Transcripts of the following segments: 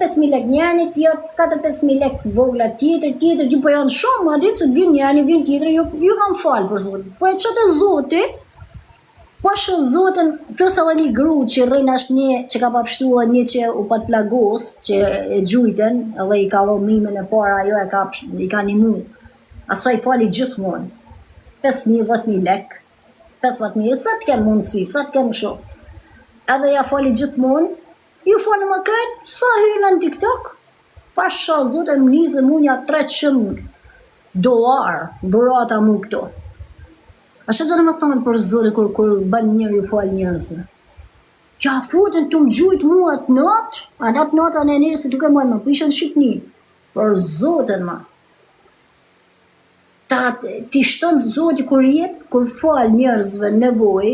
5.000 lek njëri, tjetë 4-5.000 lek vogla tjetër, ju po janë shumë, ma ditë se të vinë njëri, vinë tjetër, ju kam falë për zotin. Po e qëtë zoti, po shë zotin, plus edhe një gru që rrinë ashtë një, që ka papshtua një që u pat plagos, që e gjujten, edhe i ka lo mimin e para, ajo i ka një mu, aso i fali gjithmonë, 5.000-10.000 lek, 15.000, sa të kemë mundësi, sa të kemë shumë, edhe ja fali gjithmonë, ju falë më kretë, sa hynë në TikTok? Pasha zote më njëzë munja $300 dhurata mu këto. A që gjërë më thonë për zote kur bën njërë ju falë njërëzë? Që a futën të më gjujtë mua atë natë, a atë natë anë e njerë se duke mojnë më pishën Shqipni. Për zote ma. Ti shtonë zote kur jetë, kur falë njërëzve nevoj,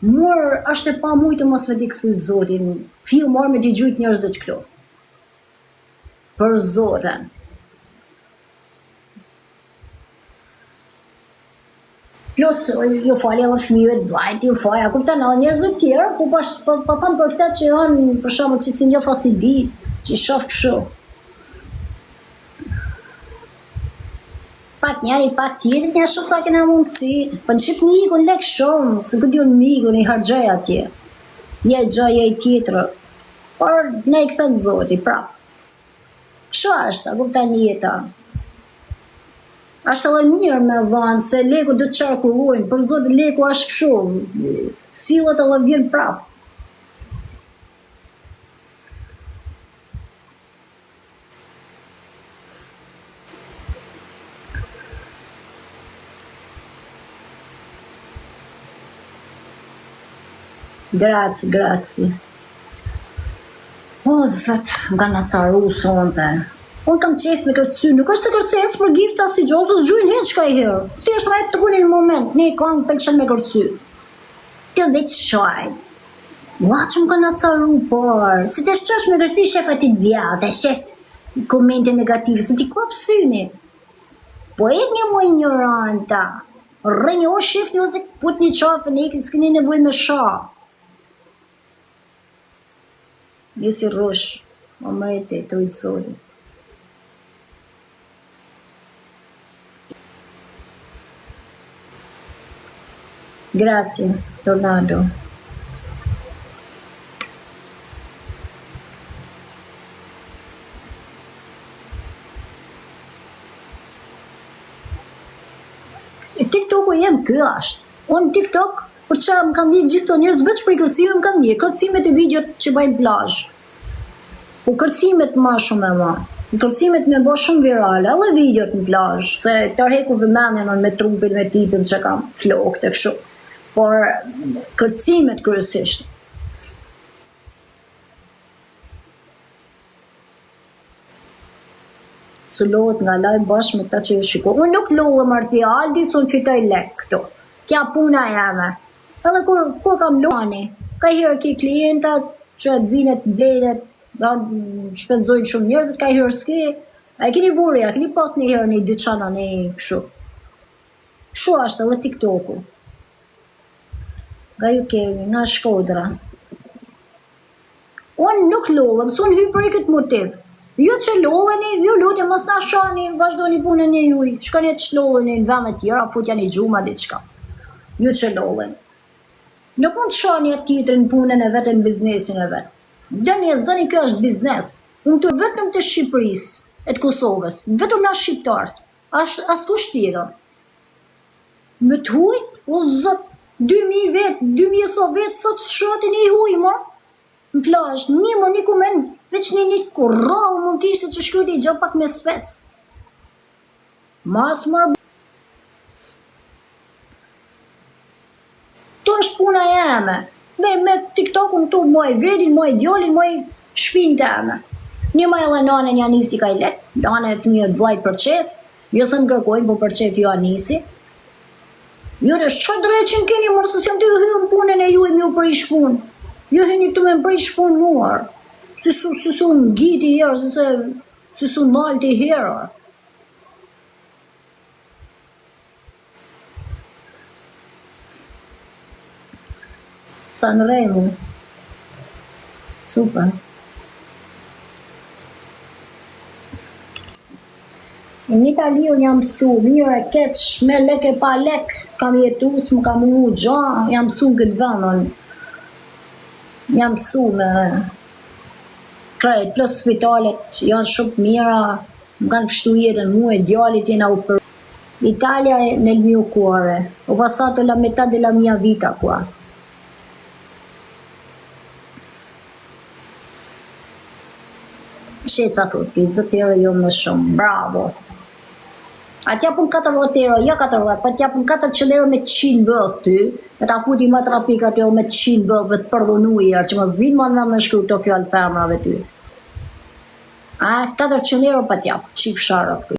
mërë është e pa mujtë mos me t'i kësuj zotin, fillë marë me t'i gjujt njërzit këto. Për zoten. Plus, ju fali edhe fëmijëve të vajt, ju fali, a kuptan edhe njërzit tjerë, po fanë për këta që janë, për shumë që si një fasi di, që i shofë këshu. Pak njëri, pak tjetër, një shumë sa kena mundësi. Për në Shqipni i kun lek shumë, se këtë ju në miku, një hargjaj atje. Je gjaj e tjetër. Por ne i këthën zoti, prap. Kështu është, a kupta një jeta. Ashtë edhe mirë me dhanë, se leku dhe të qarkullojnë, për zotë leku është kështu, silët edhe vjen prap. Grazie. O, zëtë, më ka në caru sonte. Unë kam qef me kërcy, nuk është se kërces për gifta si gjosë, s'gjujnë hetë shka i herë. Ti është me të kuni në moment, ne i kanë pëlqen me kërcy. Ti veç shaj. Ua që më ka në caru, por, si të shqash me kërcy shefa ti të vjate, shef komente negative, se ti kopë syni. Po e një mu ignoranta, rrënjë o shifni ose put një qafë, ne i s'kini nevoj me sha. Ju si rosh, o mërete, të ujtësori. Grazie, tornado. TikTok-u jem kjo ashtë. Unë TikTok, për që më kanë dhjetë gjithë të njerëz, veç për i kërcime më kanë dhjetë, kërcimet e videot që bajnë plazh. Po kërcimet ma shumë e ma. Kërcimet me bo shumë virale, edhe videot në plazh, se tërheku vëmendjen me trupin, me tipin që kam flok të kështu. Por kërcimet kryesisht. Su lohet nga lajë bashkë me ta që ju shiko. Unë nuk lohe marti Aldi, su në fitoj lek këto. Kja puna jeme. Edhe kur kam lohani, ka hirë ki klientat, që të vinet, bledet, shpenzojnë shumë njerëzit, ka hirë s'ki, a e kini vuri, a kini pas një hirë një dyqana një këshu. Këshu ashtë edhe TikTok-u. Ga ju kemi, nga Shkodra. Unë nuk lohem, su në hypër i këtë motiv. Ju që loheni, ju lutë, mos na shani, vazhdoni punën e juj. Shkani të shloheni në vendet tjera, futja një gjuma, diçka. Ju që loheni. Nuk mund të shani atë tjetër në punën e vetë, në biznesin e vetë. Zdoni kjo është biznes. Unë të vetëm të Shqipërisë, e të Kosovës, vetëm nga shqiptarët, as kush tjetër. Me të hujt, o zot, 2000 vetë, 2000 so vetë, sot shotin e i huj, ma. Në plazh, një kumen, veç një kur rrallë mund t'ishte që shkryti i gjë pak me spec. Mas mërë. To është puna jeme. Me TikTok-un tu, moj vedin, moj djolin, moj shpin të eme. Një ma edhe nane një anisi ka i let, nane e fëmijët vlajt për qef, jo se në kërkojnë, po për qef jo anisi. Jo dhe që dreqin keni, mërë se si jam të ju hyën punën e ju e mju për i shpun. Jo hyni të me më për i shpun muar. Si su në gjiti herë, si su në nalti herë. Sanremo. Super. Në Itali unë jam mësu, mirë e keq, me lek e pa lek, kam jetu, s'më kam mungu gja, jam mësu në këtë vendon. Jam mësu me krejt, plus spitalet janë shumë mira, më kanë pështu jetën mu e djallit jena u për. Italia è nel mio cuore, ho passato la metà della mia vita qua. Sheqa tutti, zëtire jo më shumë, bravo. A t'ja pun 40 euro, jo 40, pa t'ja pun 400 euro me 100 bëth ty, e ta futi ma trapika t'jo me 100 bëth, me t'përdhunu i erë, që mos vinë ma në me shkru të fjallë femrave ty. A, 400 euro pa t'ja, qif sharët.